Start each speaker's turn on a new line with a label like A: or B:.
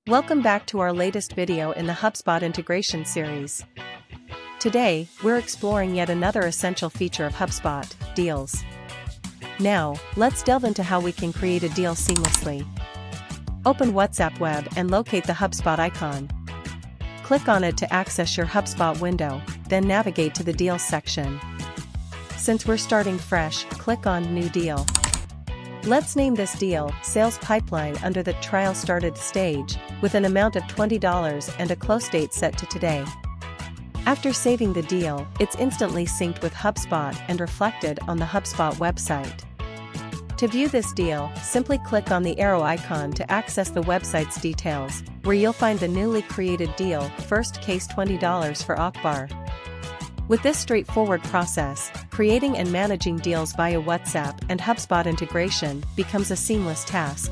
A: Welcome back to our latest video in the HubSpot integration series. Today, we're exploring yet another essential feature of HubSpot, deals. Now, let's delve into how we can create a deal seamlessly. Open WhatsApp Web and locate the HubSpot icon. Click on it to access your HubSpot window, then navigate to the Deals section. Since we're starting fresh, click on New Deal. Let's name this deal Sales Pipeline under the Trial Started stage, with an amount of $20 and a close date set to today. After saving the deal, it's instantly synced with HubSpot and reflected on the HubSpot website. To view this deal, simply click on the arrow icon to access the website's details, where you'll find the newly created deal, First Case $20 for Akbar. With this straightforward process, creating and managing deals via WhatsApp and HubSpot integration becomes a seamless task.